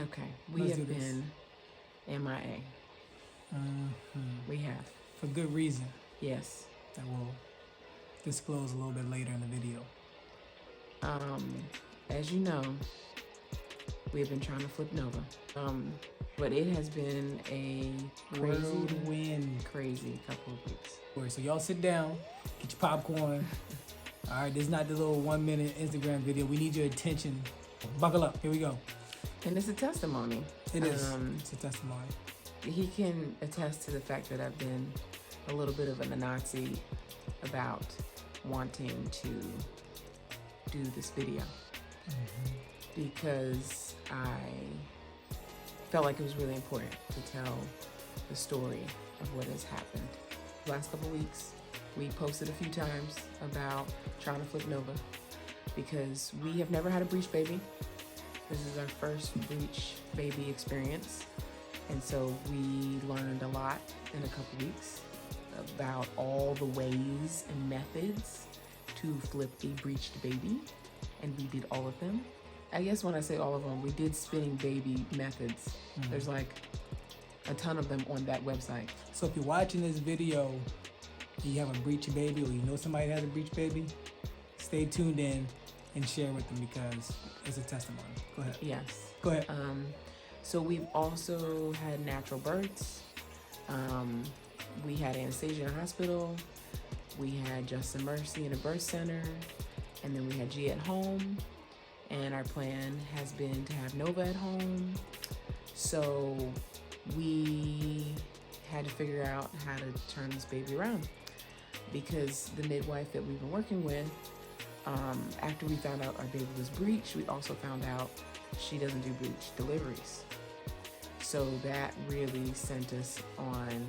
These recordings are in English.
Okay, we have been MIA. We have. For good reason. Yes. That will disclose a little bit later in the video. As you know, we've been trying to flip Nova. But it has been a crazy couple of weeks. So y'all sit down, get your popcorn. All right, this is not the little 1 minute Instagram video. We need your attention. Buckle up, here we go. And it's a testimony. It is, it's a testimony. He can attest to the fact that I've been a little bit of a Nazi about wanting to do this video. Because I felt like it was really important to tell the story of what has happened. The last couple weeks, we posted a few times about trying to flip Nova because we have never had a Breech baby. This is our first Breech baby experience. And so we learned a lot in a couple weeks about all the ways and methods to flip a breeched baby. And we did all of them. I guess when I say all of them, we did spinning baby methods. There's like a ton of them on that website. So if you're watching this video, you have a breech baby or you know somebody that has a breech baby, stay tuned in and share with them because it's a testimony. Go ahead. Yes. Go ahead. So we've also had natural births. We had anesthesia in a hospital. We had Justin Mercy in a birth center. And then we had Gia at home. And our plan has been to have Nova at home. So we had to figure out how to turn this baby around because the midwife that we've been working with, after we found out our baby was breech, we also found out she doesn't do breech deliveries. So that really sent us on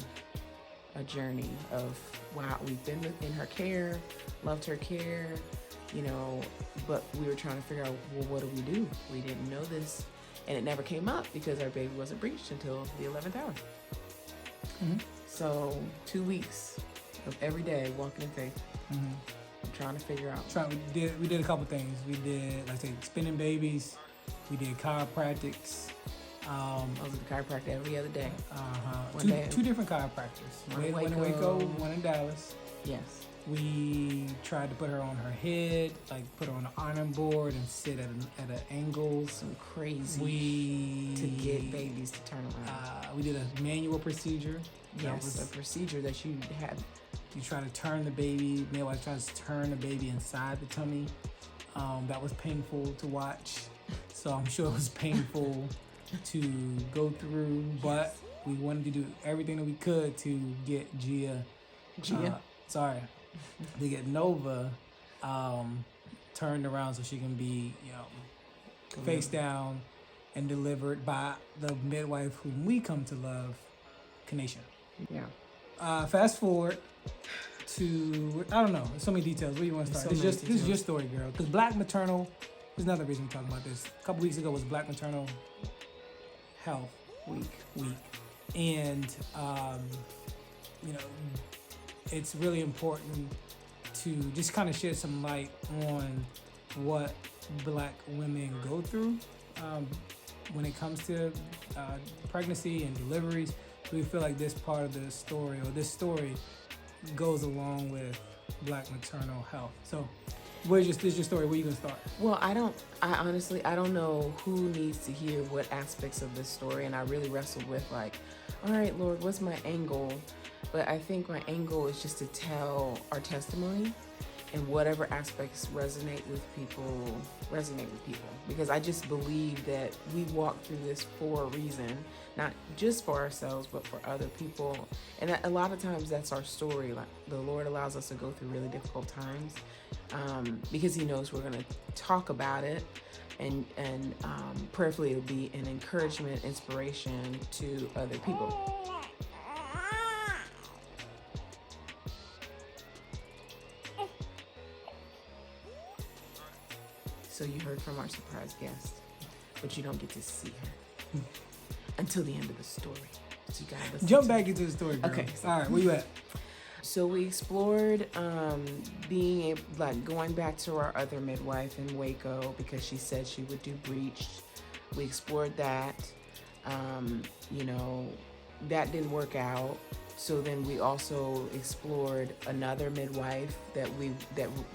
a journey of, wow, we've been in her care, loved her care, you know, but we were trying to figure out, well, what do we do? We didn't know this, and it never came up because our baby wasn't breeched until the 11th hour. So 2 weeks of every day walking in faith, trying to figure out. We did a couple things. We did, like I say, spinning babies. We did chiropractics. I was at the chiropractor every other day. Two different chiropractors. One in Waco, one in Dallas. Yes. We tried to put her on her head, like put her on an iron board and sit at an angle. Some crazy to get babies to turn around. We did a manual procedure. Yes, a procedure that you had. You try to turn the baby, midwife tries to turn the baby inside the tummy. That was painful to watch. So I'm sure it was painful to go through, but we wanted to do everything that we could to get to get Nova turned around so she can be, you know, face down and delivered by the midwife whom we come to love, Kanisha. Yeah. Fast forward to, I don't know, there's so many details. Where do you want to start? This is your story, girl. Because Black Maternal, there's another reason we're talking about this. A couple weeks ago was Black Maternal Health Week. And, you know, it's really important to just kind of shed some light on what Black women go through when it comes to pregnancy and deliveries. We feel like this part of the story, or this story, goes along with Black maternal health. So, this is your story. Where are you gonna start? Well, I honestly don't know who needs to hear what aspects of this story, and I really wrestled with like, all right, Lord, what's my angle? But I think my angle is just to tell our testimony, and whatever aspects resonate with people. Because I just believe that we walk through this for a reason, not just for ourselves, but for other people. And a lot of times that's our story. Like the Lord allows us to go through really difficult times because He knows we're going to talk about it. And prayerfully it'll be an encouragement, inspiration to other people. So you heard from our surprise guest, but you don't get to see her until the end of the story. So you gotta listen. Jump back into the story, girl. Okay. All right, where you at? So we explored going back to our other midwife in Waco because she said she would do breech. We explored that. You know, that didn't work out. So then we also explored another midwife that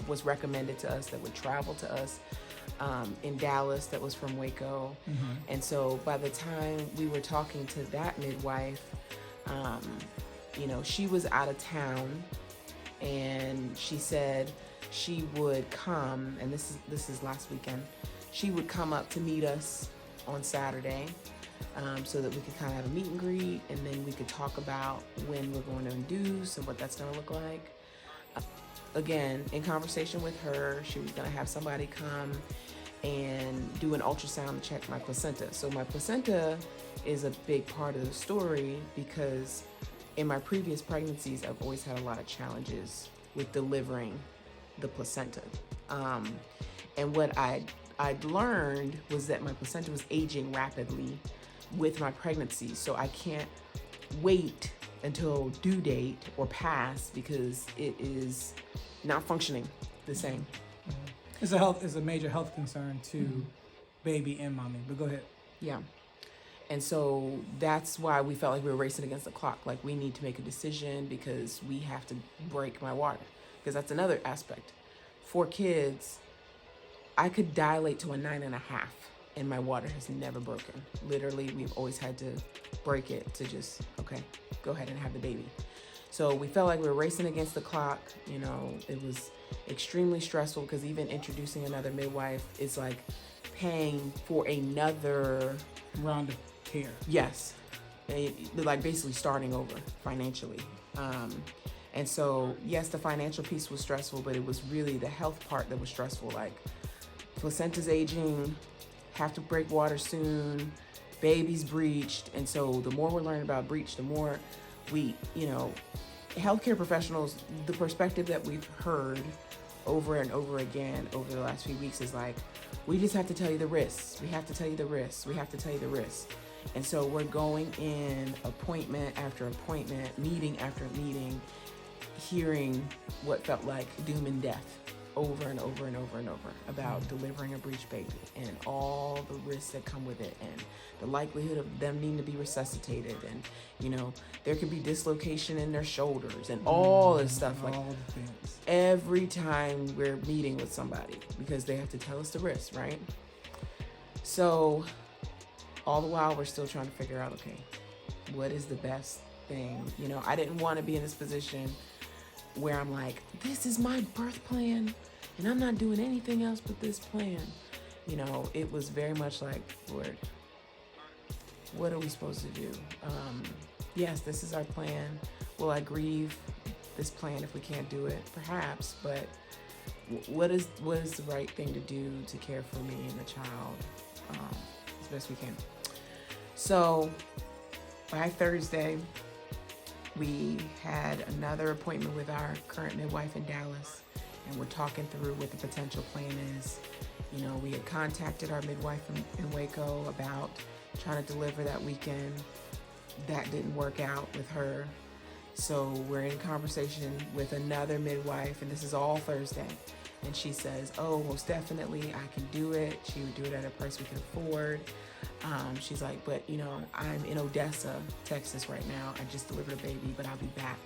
was recommended to us, that would travel to us in Dallas, that was from Waco. Mm-hmm. And so by the time we were talking to that midwife, you know, she was out of town, and she said she would come, and this is last weekend. She would come up to meet us on Saturday, so that we could kind of have a meet and greet, and then we could talk about when we're going to induce and what that's going to look like. Again, in conversation with her, she was going to have somebody come and do an ultrasound to check my placenta. So my placenta is a big part of the story, because in my previous pregnancies, I've always had a lot of challenges with delivering the placenta. And what I'd learned was that my placenta was aging rapidly with my pregnancy. So I can't wait until due date or pass, because it is not functioning the same. Mm-hmm. It's a major health concern to Mm-hmm. baby and mommy, but go ahead. Yeah. And so that's why we felt like we were racing against the clock. Like, we need to make a decision, because we have to break my water. Because that's another aspect. 4 kids, I could dilate to a 9.5, and my water has never broken. Literally, we've always had to break it to just, okay, go ahead and have the baby. So we felt like we were racing against the clock. You know, it was extremely stressful, because even introducing another midwife is like paying for another round of care. Yes. Like basically starting over financially. And so, yes, the financial piece was stressful, but it was really the health part that was stressful. Like, placenta's aging, have to break water soon, baby's breached. And so the more we're learning about breech, the more we, you know, healthcare professionals, the perspective that we've heard over and over again over the last few weeks is like, we just have to tell you the risks. We have to tell you the risks. We have to tell you the risks. And so we're going in appointment after appointment, meeting after meeting, hearing what felt like doom and death over and over and over and over about delivering a breech baby, and all the risks that come with it, and the likelihood of them needing to be resuscitated, and, you know, there could be dislocation in their shoulders, and all this stuff. Like, all the things. Every time we're meeting with somebody, because they have to tell us the risks, right? So all the while, we're still trying to figure out, okay, what is the best thing? You know, I didn't want to be in this position where I'm like, this is my birth plan, and I'm not doing anything else but this plan. You know, it was very much like, Lord, what are we supposed to do? Yes, this is our plan. Will I grieve this plan if we can't do it? Perhaps, but what is the right thing to do to care for me and the child as best we can? So by Thursday, we had another appointment with our current midwife in Dallas, and we're talking through what the potential plan is. You know, we had contacted our midwife in Waco about trying to deliver that weekend. That didn't work out with her. So we're in conversation with another midwife, and this is all Thursday. And she says, oh, most definitely, I can do it. She would do it at a price we can afford. She's like, but, you know, I'm in Odessa, Texas right now. I just delivered a baby, but I'll be back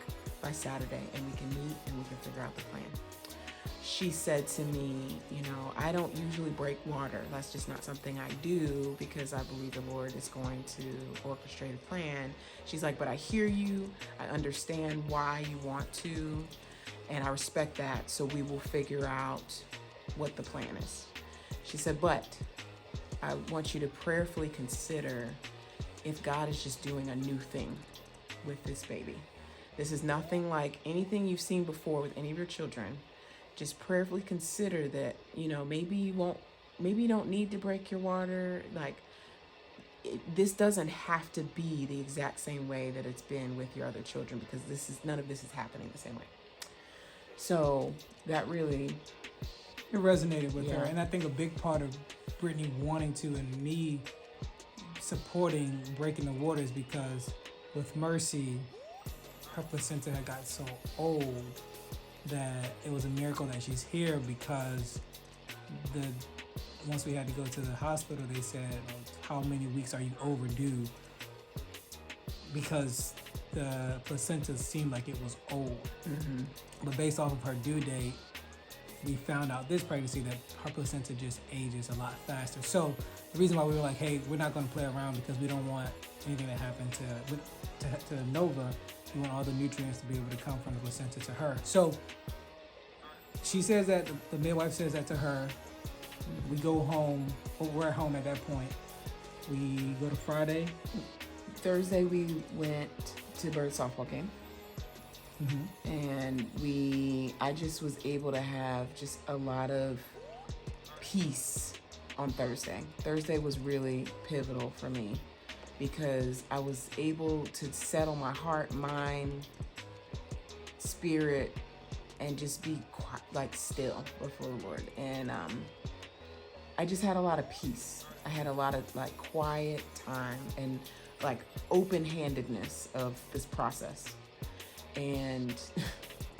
by Saturday, and we can meet and we can figure out the plan. She said to me, you know, I don't usually break water. That's just not something I do, because I believe the Lord is going to orchestrate a plan. She's like, but I hear you. I understand why you want to, and I respect that. So we will figure out what the plan is. She said, but I want you to prayerfully consider if God is just doing a new thing with this baby. This is nothing like anything you've seen before with any of your children. Just prayerfully consider that, you know, maybe you don't need to break your water. Like, this doesn't have to be the exact same way that it's been with your other children, because none of this is happening the same way. So that really, it resonated with her. And I think a big part of Brittany wanting to, and me supporting breaking the water, is because with Mercy, her placenta had got so old that it was a miracle that she's here, because the once we had to go to the hospital, they said, how many weeks are you overdue? Because the placenta seemed like it was old. Mm-hmm. But based off of her due date, we found out this pregnancy that her placenta just ages a lot faster. So the reason why we were like, hey, we're not going to play around because we don't want anything to happen to Nova. We want all the nutrients to be able to come from the placenta to her. So she says that, the midwife says that to her. We go home, we're at home at that point. We go to Friday. Thursday we went to Bird softball game. Mm-hmm. And I just was able to have just a lot of peace on Thursday. Thursday was really pivotal for me because I was able to settle my heart, mind, spirit, and just be still before the Lord. And I just had a lot of peace. I had a lot of quiet time and open-handedness of this process. And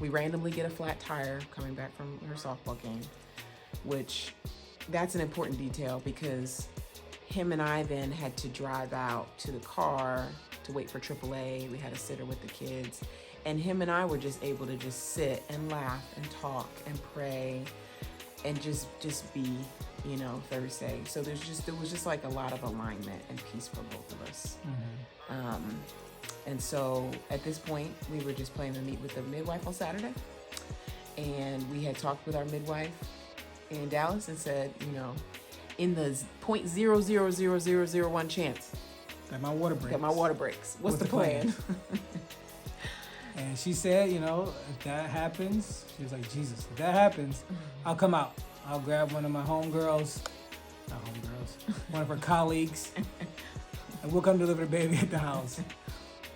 we randomly get a flat tire coming back from her softball game, which that's an important detail because him and I then had to drive out to the car to wait for AAA. We had a sitter with the kids, and him and I were just able to just sit and laugh and talk and pray and just be, Thursday. So there was just a lot of alignment and peace for both of us. Mm-hmm. And so at this point, we were just planning to meet with the midwife on Saturday. And we had talked with our midwife in Dallas and said, in the 0.00001 chance that my water breaks. What's the plan? And she said, if that happens, she was like, Jesus, if that happens, I'll come out. I'll grab one of my one of her colleagues, and we'll come deliver the baby at the house.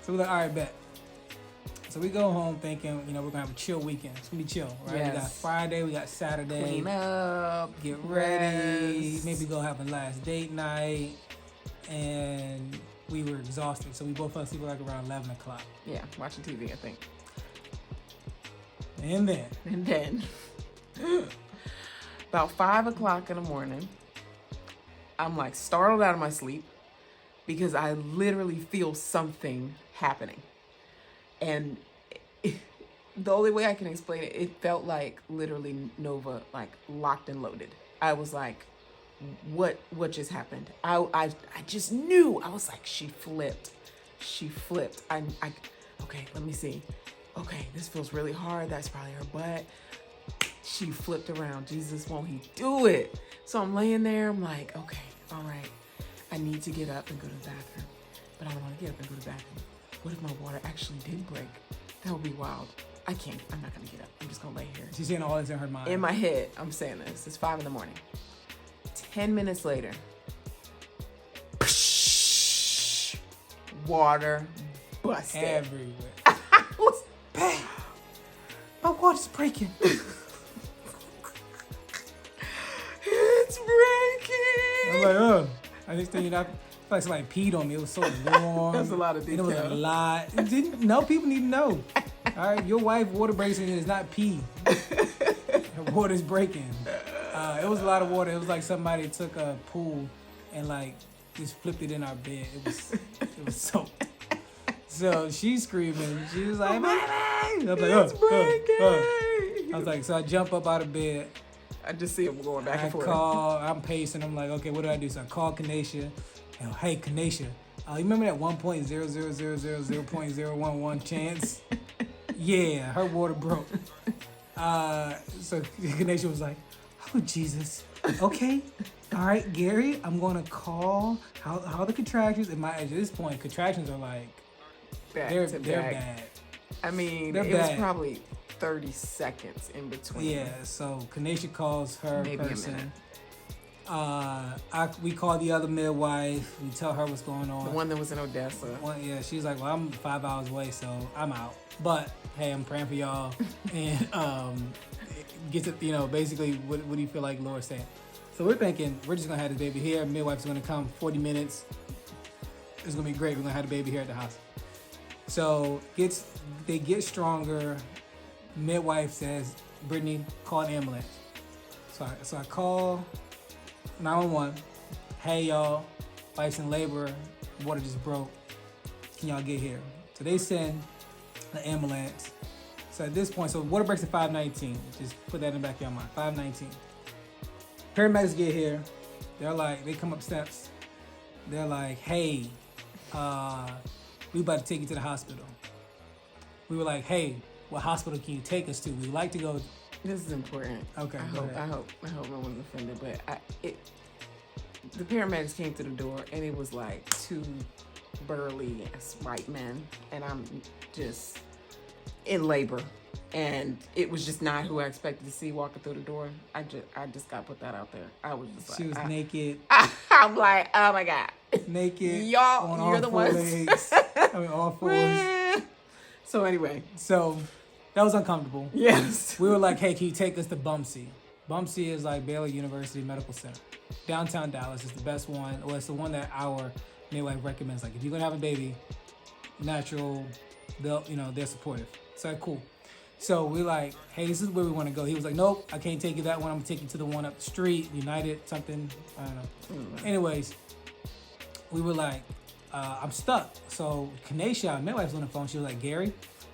So we're like, all right, bet. So we go home thinking, we're going to have a chill weekend. It's going to be chill, right? Yes. We got Friday, we got Saturday. Clean up. Get ready. Maybe go have a last date night. And we were exhausted. So we both fell asleep around 11 o'clock. Yeah, watching TV, I think. And then. About 5 o'clock in the morning, I'm startled out of my sleep because I literally feel something happening. And the only way I can explain it, it felt like literally Nova, locked and loaded. I was like, what just happened? I just knew. I was like, she flipped. Okay, let me see. Okay, this feels really hard. That's probably her butt. She flipped around. Jesus, won't he do it? So I'm laying there. I'm like, okay, all right. I need to get up and go to the bathroom. But I don't want to get up and go to the bathroom. What if my water actually did break? That would be wild. I'm not going to get up. I'm just going to lay here. She's saying all this in her mind. In my head, I'm saying this. It's 5 a.m. 10 minutes later, water busted. Everywhere. Bam! My water's breaking. It's breaking. I'm like, oh. I just think, I feel like somebody peed on me. It was so warm. That's a lot of detail. It was a lot. People need to know. All right, your wife water breaks and it's not pee. Her water's breaking. It was a lot of water. It was like somebody took a pool and just flipped it in our bed. It was soaked. So she's screaming. She was like, "Baby!" I was like, it's breaking. I was like, so I jump up out of bed. I just see him going back and forth. I'm pacing. I'm like, okay, what do I do? So I call Kanesha. And, hey, Kanesha, you remember that 1.00000.011 chance? Yeah, her water broke. So Kanesha was like, oh, Jesus. Okay. All right, Gary, I'm going to call how the contractions. At this point, contractions are they're bad. I mean, it was probably 30 seconds in between. Yeah, so Kanesha calls her maybe person. We call the other midwife. We tell her what's going on. The one that was in Odessa. Yeah, she's like, well, I'm 5 hours away, so I'm out. But hey, I'm praying for y'all. And gets it, basically, what do you feel like Lord's saying? So we're thinking we're just gonna have this baby here. Midwife's gonna come 40 minutes. It's gonna be great. We're gonna have the baby here at the house. So they get stronger. Midwife says, Brittany, call an ambulance. So I call 911. Hey, y'all. Wife's in labor. Water just broke. Can y'all get here? So they send the ambulance. So at this point, so water breaks at 5:19. Just put that in the back of your mind. 5:19. Paramedics get here. They're like, they come up steps. They're like, hey, we about to take you to the hospital. We were like, hey, what hospital can you take us to? We'd like to go. This is important. Okay. I hope no one's offended, but the paramedics came to the door and it was like two burly white men, and I'm just in labor, and it was just not who I expected to see walking through the door. I just got to put that out there. I was just she was naked. I'm like, oh my God, naked. Y'all, on you're all the four ones. legs. I mean, all fours. So anyway, that was uncomfortable. Yes. We were like, hey, can you take us to Bumpsy? Bumpsy is like Baylor University Medical Center. Downtown Dallas is the best one. Well, it's the one that our midwife recommends. Like, if you're gonna have a baby, natural, they're supportive. So like, cool. So we're like, hey, this is where we want to go. He was like, nope, I can't take you that one. I'm gonna take you to the one up the street, United something. I don't know. Mm-hmm. Anyways, we were like, I'm stuck. So Kanesha, our midwife's on the phone. She was like, Gary,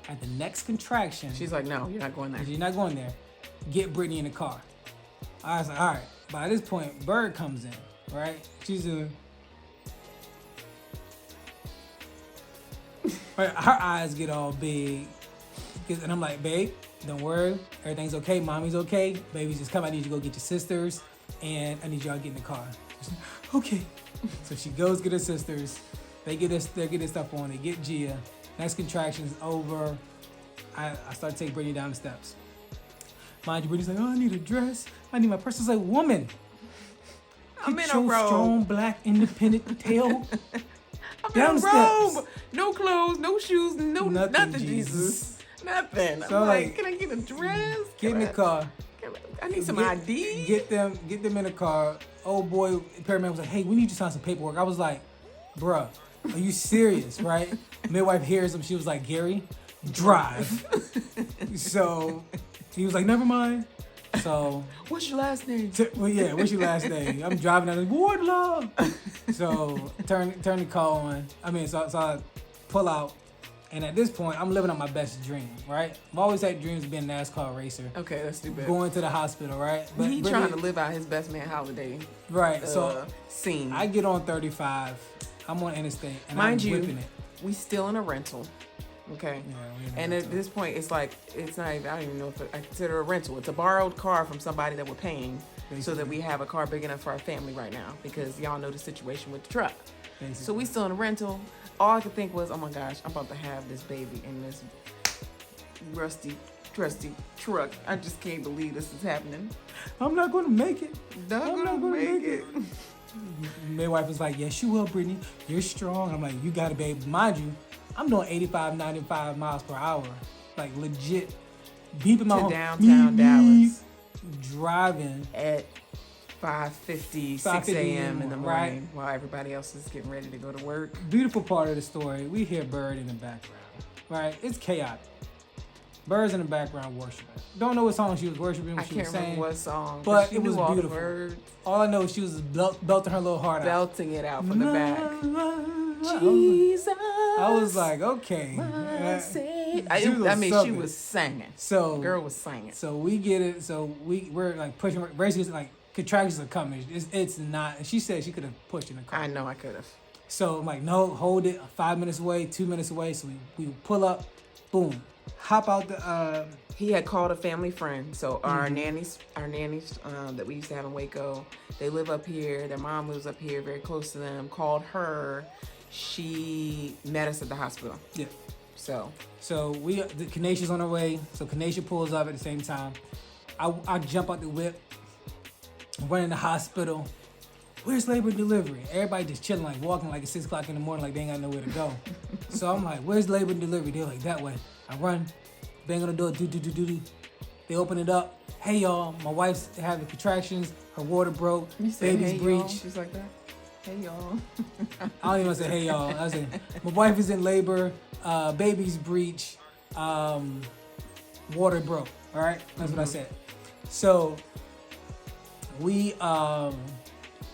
at the next contraction, she's like, no, you're not going there. You're not going there. Get Brittany in the car. I was like, all right. By this point, Bird comes in, right? She's right, her eyes get all big. And I'm like, babe, don't worry. Everything's okay. Mommy's okay. Baby's just come. I need you to go get your sisters. And I need y'all to get in the car. She's like, okay. So she goes get her sisters. They get their stuff on. They get Gia. Next contraction's over. I start to take Brittany down the steps. Mind you, Brittany's like, oh, I need a dress. I need my purse. It's like, woman. I'm in your a robe. Strong, black, independent tail. I'm down in a the robe. steps. No clothes, no shoes, nothing, Jesus. Nothing. So I'm like, can I get a dress? Get in the car. I need some ID. Get them in the car. Old boy, paramedic was like, hey, we need you to sign some paperwork. I was like, bruh, are you serious, right? Midwife hears him. She was like, Gary, drive. So he was like, never mind. So what's your last name? What's your last name? I'm driving out of Wardlaw. So turn the car on. So I pull out, and at this point, I'm living out my best dream, right? I've always had dreams of being a NASCAR racer. Okay, that's too bad. Going to the hospital, right? But he trying to live out his best man holiday. Right. So scene. I get on 35. I'm on interstate, and mind I'm whipping it. We still in a rental. Okay. Yeah, and at this point, it's like, it's not even, I don't even know if I consider it a rental. It's a borrowed car from somebody that we're paying. Basically. So that we have a car big enough for our family right now, because y'all know the situation with the truck. Basically. So we still in a rental. All I could think was, oh my gosh, I'm about to have this baby in this rusty, trusty truck. I just can't believe this is happening. I'm not going to make it. I'm not going to make it. Midwife was like, yes, you will, Brittany. You're strong. I'm like, you got it, babe. Mind you, I'm doing 85, 95 miles per hour. Like, legit. Beeping my horn. Downtown Dallas. Driving. At 5:50, 6 a.m. in the morning, right? While everybody else is getting ready to go to work. Beautiful part of the story. We hear Bird in the background, right? It's chaotic. Bird's in the background worshiping. Don't know what song she was worshiping. What she was saying. I can't remember what song, but it was beautiful. All I know is she was belting her little heart out. Belting it out from the back. Jesus. I was like, okay. She was singing. So the girl was singing. So we get it. So we're like pushing. Basically, like contractions are coming. It's not. And she said she could have pushed in the car. I know I could have. So I'm like, no, hold it. 5 minutes away, 2 minutes away. So we pull up, boom, hop out the. He had called a family friend. So our nannies that we used to have in Waco, they live up here. Their mom lives up here, very close to them. Called her. She met us at the hospital. Yeah. So the Kanesha's on her way. So Kanesha pulls up at the same time. I jump out the whip, run in the hospital. Where's labor and delivery? Everybody just chilling, like walking like it's 6 o'clock in the morning, like they ain't got nowhere to go. So I'm like, where's labor and delivery? They're like, that way. I run, bang on the door, do. They open it up. Hey y'all, my wife's having contractions. Her water broke. Baby's breech. She's like that. Hey y'all. I don't even want to say hey y'all. I said my wife is in labor. Baby's breech. Water broke. All right, that's what I said. So we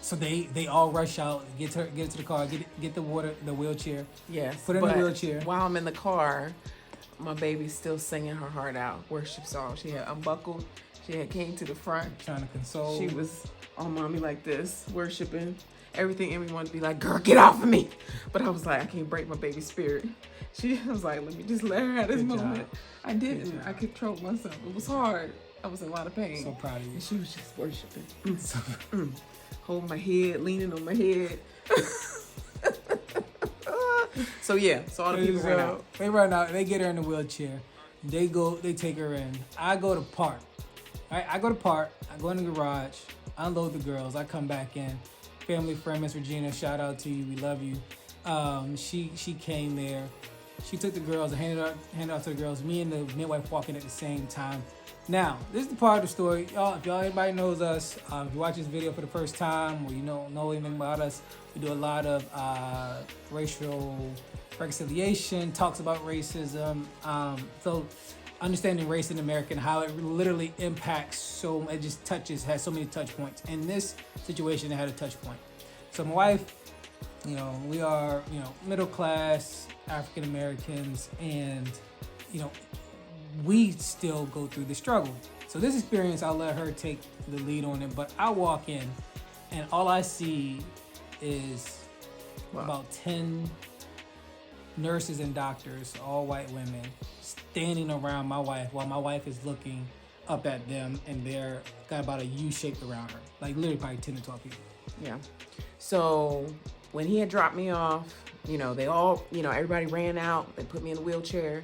So they all rush out, get to the car, get the wheelchair. Yes. Put her in the wheelchair. While I'm in the car, my baby's still singing her heart out, worship song. She had unbuckled. She had came to the front. Trying to console. She was on mommy like this, worshiping. Everything in me wanted to be like, girl, get off of me. But I was like, I can't break my baby's spirit. She was like, let me just let her have this moment. I didn't. I controlled myself. It was hard. I was in a lot of pain. So proud of you. And she was just worshiping. Holding my head, leaning on my head. So all the people run out. They run out. They get her in the wheelchair. They take her in. I go to park. Right? I go to park. I go in the garage. Unload the girls. I come back in. Family friend, Miss Regina, shout out to you. We love you. She came there. She took the girls and handed out to the girls. Me and the midwife walking at the same time. Now, this is the part of the story. Everybody knows us. If you watch this video for the first time or you don't know anything about us, we do a lot of racial reconciliation, talks about racism. So understanding race in America and how it literally impacts it just has so many touch points. In this situation, it had a touch point. So my wife, we are, middle class African Americans, and, we still go through the struggle. So this experience, I'll let her take the lead on it, but I walk in and all I see is about 10 nurses and doctors, all white women, standing around my wife while my wife is looking up at them, and they're got about a U shaped around her, like literally probably 10 to 12 people. Yeah. So when he had dropped me off, they all, everybody ran out. They put me in a wheelchair.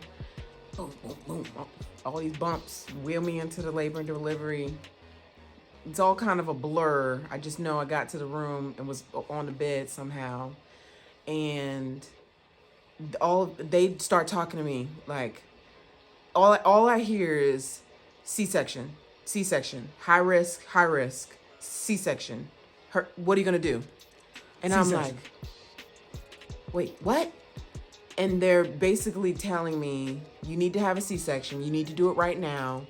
Boom, boom, boom. All these bumps wheel me into the labor and delivery. It's all kind of a blur. I just know I got to the room and was on the bed somehow, and they start talking to me like all I hear is C-section, high risk, C-section. What are you gonna do? And C-section. I'm like, wait, what? And they're basically telling me, you need to have a C-section. You need to do it right now.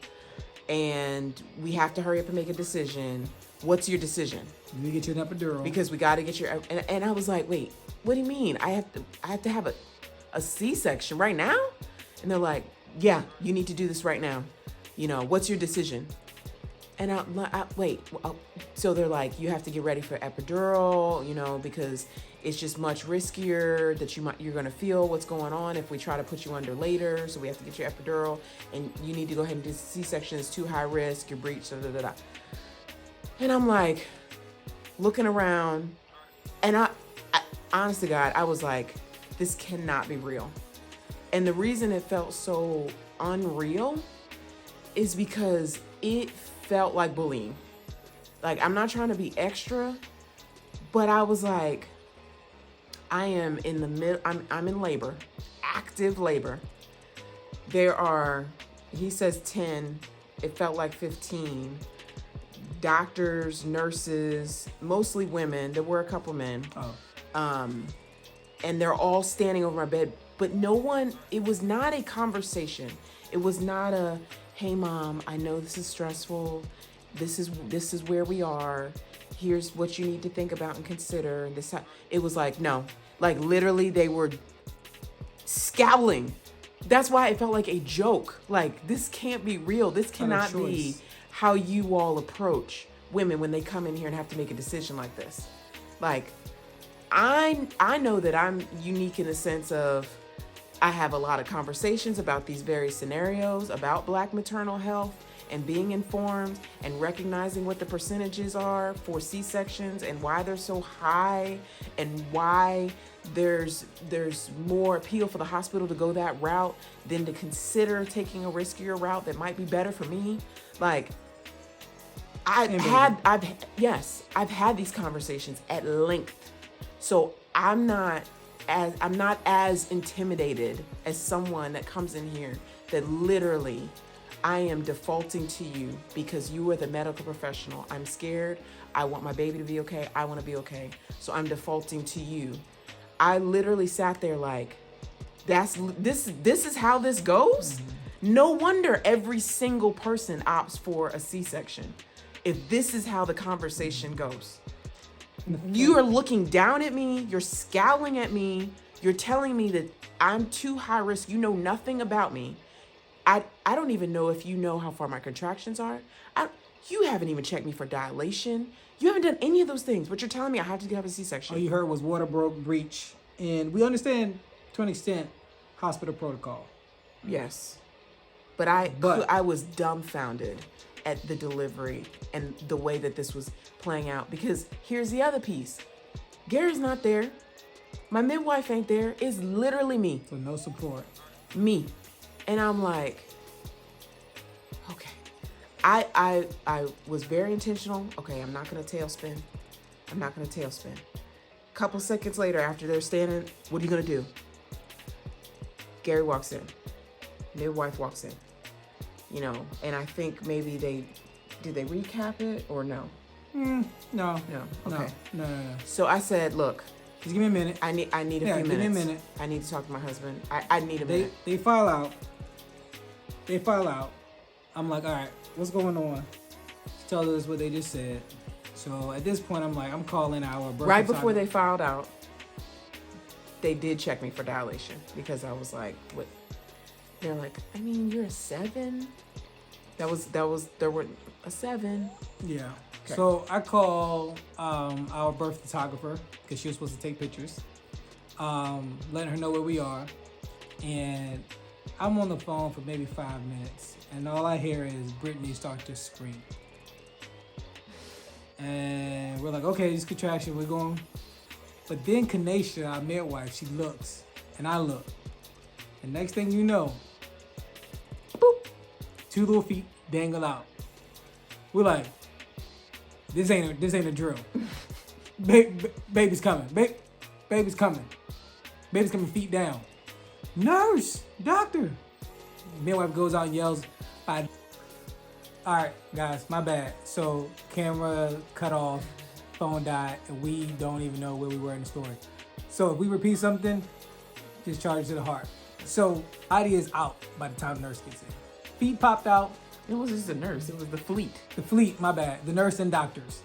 And we have to hurry up and make a decision. What's your decision? We need to get you an epidural. Because we got to get your... And I was like, wait, what do you mean? I have to have a C-section right now? And they're like, yeah, you need to do this right now. What's your decision? And I'm like, wait. So they're like, you have to get ready for epidural, because it's just much riskier that you're going to feel what's going on if we try to put you under later. So we have to get your epidural, and you need to go ahead and do C-section. It's too high risk. You're breech. Da, da, da, da. And I'm like looking around, and I honest to God, I was like, this cannot be real. And the reason it felt so unreal is because it felt like bullying. Like, I'm not trying to be extra, but I was like, I am in the middle, I'm in labor, active labor. There are, he says 10, it felt like 15 doctors, nurses, mostly women. There were a couple men. And they're all standing over my bed, but no one, it was not a conversation. It was not a, hey mom, I know this is stressful. This is where we are. Here's what you need to think about and consider. And this, it was like, no, like literally they were scowling. That's why it felt like a joke. Like, this can't be real. This cannot be how you all approach women when they come in here and have to make a decision like this. Like, I know that I'm unique in the sense of I have a lot of conversations about these various scenarios about Black maternal health and being informed and recognizing what the percentages are for C-sections and why they're so high and why there's more appeal for the hospital to go that route than to consider taking a riskier route that might be better for me. Like, I've had these conversations at length. So I'm not as intimidated as someone that comes in here that literally I am defaulting to you because you are the medical professional. I'm scared. I want my baby to be okay. I want to be okay. So I'm defaulting to you. I literally sat there like, this is how this goes? Mm-hmm. No wonder every single person opts for a C-section if this is how the conversation goes. You are looking down at me. You're scowling at me. You're telling me that I'm too high risk. You know nothing about me. I don't even know if you know how far my contractions are. You haven't even checked me for dilation. You haven't done any of those things, but you're telling me I have to have a C-section. All you heard was water broke, breech, and we understand to an extent hospital protocol. Yes, but I was dumbfounded at the delivery and the way that this was playing out, because here's the other piece. Gary's not there. My midwife ain't there. It's literally me. So no support. Me. And I'm like, okay. I was very intentional. Okay, I'm not gonna tailspin. Couple seconds later, after they're standing, what are you gonna do? Gary walks in. Midwife walks in. You know, and I think maybe did they recap it or no? No. Okay. No. So I said, look, just give me a minute. I need a few minutes. Give me a minute. I need to talk to my husband. I need a minute. They file out. I'm like, all right, what's going on? She tells us what they just said. So at this point, I'm calling our birth. Right before they filed out, they did check me for dilation, because I was like, what? They're like, I mean, you're a 7. There were a 7. Yeah. Okay. So I call our birth photographer, because she was supposed to take pictures, letting her know where we are. And I'm on the phone for maybe 5 minutes, and all I hear is Brittany start to scream. And we're like, okay, this contraction, we're going. But then Kanesha, our midwife, she looks, and I look. And next thing you know, boop, 2 little feet dangle out. We're like, this ain't a drill. Baby's coming. Baby's coming. Baby's coming feet down. Nurse, doctor. Midwife goes out and yells, all right, guys, my bad. So camera cut off, phone died, and we don't even know where we were in the story. So if we repeat something, just charge it to the heart. So body is out by the time the nurse gets in. Feet popped out. It wasn't just the nurse, it was the fleet. The fleet, my bad. The nurse and doctors.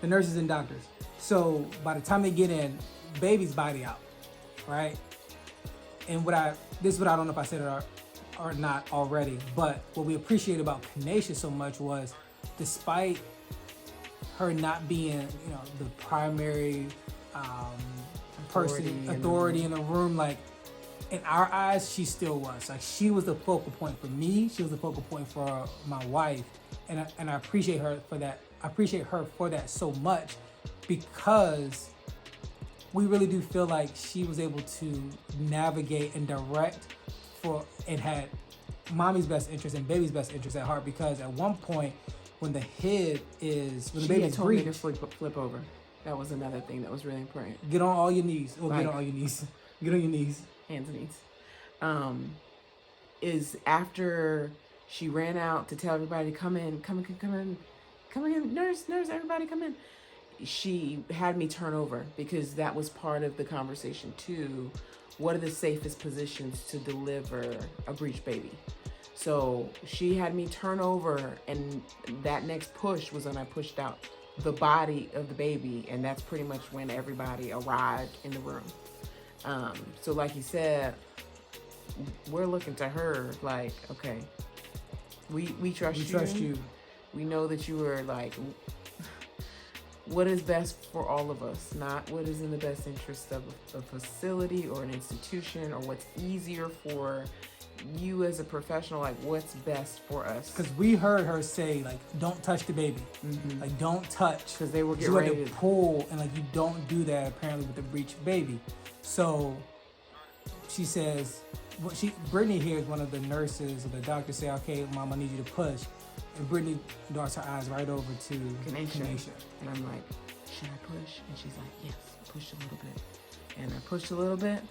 The nurses and doctors. So by the time they get in, baby's body out, right? And this is what I don't know if I said it or not already, but what we appreciate about Kanesha so much was, despite her not being, the primary authority in the room, like, in our eyes, she still was. Like, she was the focal point for me. She was the focal point for my wife, and I appreciate her for that. I appreciate her for that so much, because we really do feel like she was able to navigate and direct and had mommy's best interest and baby's best interest at heart. Because at one point, when the baby's told breech, me to flip over. That was another thing that was really important. Get on all your knees. Get on all your knees. Get on your knees. Hands and knees. Is after she ran out to tell everybody, come in, nurse, everybody come in. She had me turn over, because that was part of the conversation too. What are the safest positions to deliver a breech baby? So she had me turn over, and that next push was when I pushed out the body of the baby, and that's pretty much when everybody arrived in the room. So like you said, we're looking to her like, okay, we trust you. We trust you. We know that you are like, what is best for all of us, not what is in the best interest of a facility or an institution, or what's easier for you as a professional, like what's best for us. Because we heard her say, like, don't touch the baby. Mm-hmm. Like, don't touch. Because they were getting ready ready to pull, and like, you don't do that apparently with the breech baby. So she says, Brittany hears one of the nurses or the doctor say, okay, Mom, I need you to push. And Brittany darts her eyes right over to Kanesha. And I'm like, should I push? And she's like, yes, push a little bit. And I pushed a little bit,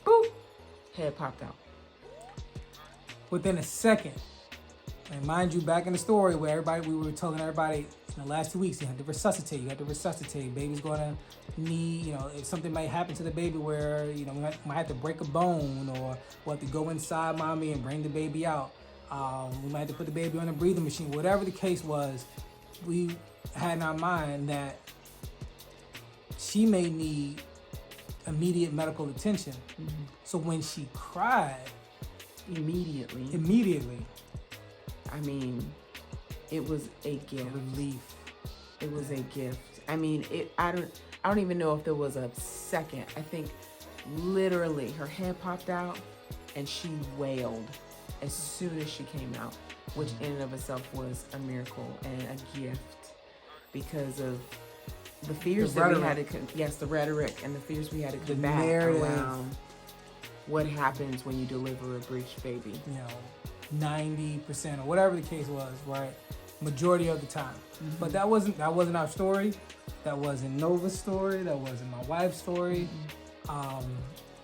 boop, head popped out. Within a second, and mind you, back in the story where we were telling everybody in the last 2 weeks, you had to resuscitate. Baby's gonna need, if something might happen to the baby where, we might have to break a bone, or we'll have to go inside mommy and bring the baby out. We might have to put the baby on a breathing machine. Whatever the case was, we had in our mind that she may need immediate medical attention. Mm-hmm. So when she cried, immediately, I mean, it was a gift. Relief. It was a gift. I mean, I don't even know if there was a second. I think literally her head popped out and she wailed as soon as she came out, which in and of itself was a miracle and a gift because of the fears that we had to, the rhetoric and the fears we had to combat around what happens when you deliver a breech baby. 90% or whatever the case was, right? Majority of the time. Mm-hmm. But that wasn't our story. That wasn't Nova's story. That wasn't my wife's story. Mm-hmm.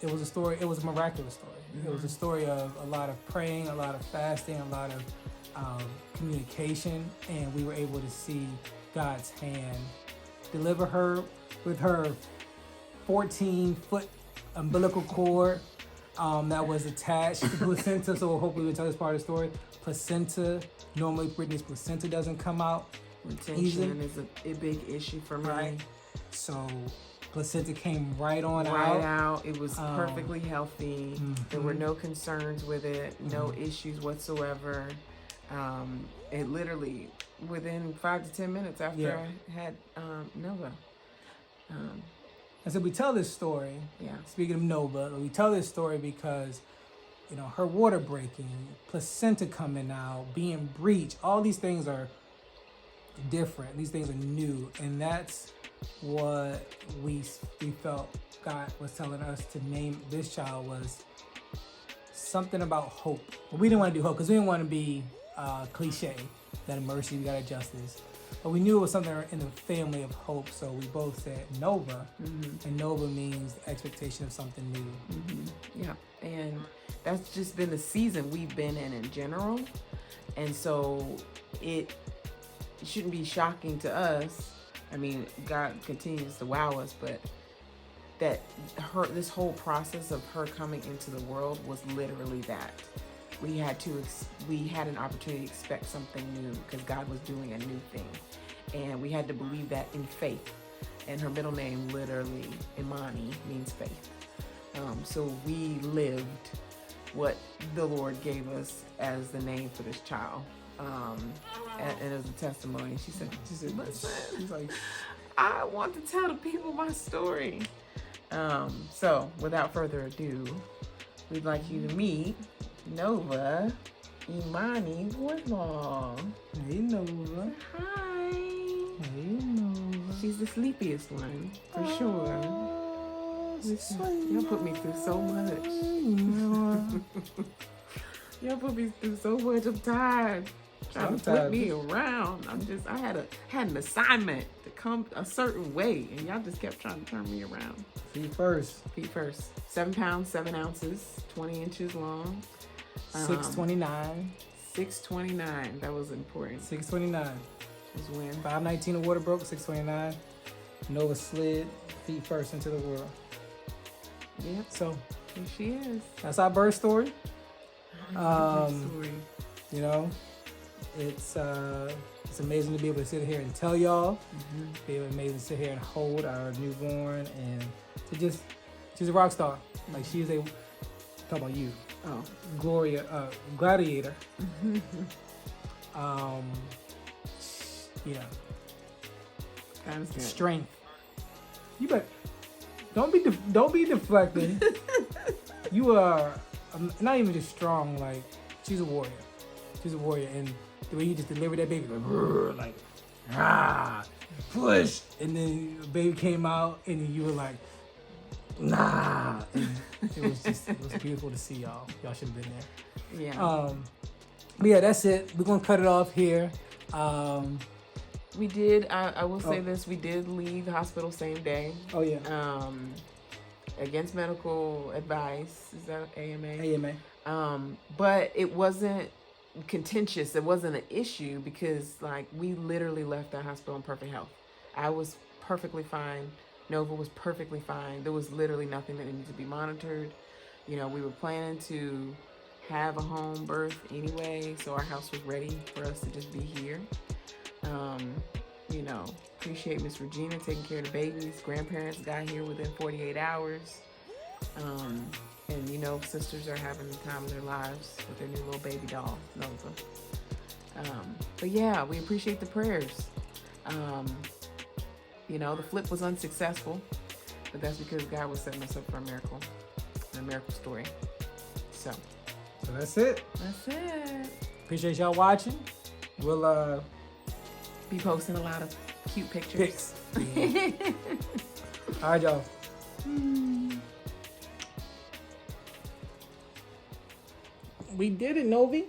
It was a story. It was a miraculous story. Mm-hmm. It was a story of a lot of praying, a lot of fasting, a lot of communication, and we were able to see God's hand deliver her with her 14-foot umbilical cord that was attached to placenta. So hopefully we'll tell this part of the story. Placenta, normally Brittany's placenta doesn't come out. Retention is a big issue for me. Right. So placenta came right out. It was perfectly healthy. Mm-hmm. There were no concerns with it, no issues whatsoever. It literally, within 5 to 10 minutes after I had Nova. And so we tell this story, speaking of Nova, we tell this story because, her water breaking, placenta coming out, being breech, all these things are different. These things are new. And that's what we felt God was telling us to name this child was something about hope. But we didn't want to do hope because we didn't want to be cliche. We got a mercy, we got a justice. But we knew it was something in the family of hope, so we both said Nova, and Nova means the expectation of something new. Mm-hmm. Yeah, and that's just been the season we've been in general, and so it shouldn't be shocking to us. I mean, God continues to wow us, but that this whole process of her coming into the world was literally that. We had an opportunity to expect something new because God was doing a new thing. And we had to believe that in faith. And her middle name, literally, Imani, means faith. So we lived what the Lord gave us as the name for this child. And it was a testimony. She said, listen, she's like, I want to tell the people my story. So without further ado, we'd like you to meet Nova Imani Woodlaw. Hey, Nova. Hi. Hey, Nova. She's the sleepiest one, for sure. Y'all put me through so much. Y'all put me through so much. I'm tired. Trying to put me around. I had an assignment to come a certain way, and y'all just kept trying to turn me around. Feet first. 7 pounds, 7 ounces, 20 inches long. 629. 629. That was important. 629. Is when 519 the water broke. 629. Nova slid feet first into the world. Yep. So here she is. That's our birth story. Story. It's amazing to be able to sit here and tell y'all. Be amazing to sit here and hold our newborn and she's a rock star. Like she's a talk about you. Oh, gladiator. Strength. You bet. Don't be deflecting. You are not even just strong. Like she's a warrior. She's a warrior, and the way you just delivered that baby, like push, and then the baby came out, and you were like, nah. And it was beautiful to see y'all. Y'all should have been there. Yeah. But yeah, that's it. We're gonna cut it off here. We did. I will say this. We did leave the hospital same day. Oh yeah. Against medical advice. Is that AMA? AMA. But it wasn't contentious. It wasn't an issue because we literally left the hospital in perfect health. I was perfectly fine. Nova was perfectly fine. There was literally nothing that needed to be monitored. We were planning to have a home birth anyway, so our house was ready for us to just be here. You know, appreciate Miss Regina taking care of the babies. Grandparents got here within 48 hours. And you know, sisters are having the time of their lives with their new little baby doll, Nova. But yeah, we appreciate the prayers. You know, the flip was unsuccessful, but that's because God was setting us up for a miracle story. So that's it. That's it. Appreciate y'all watching. We'll be posting a lot of cute pictures. Yeah. All right, y'all. We did it, Novi.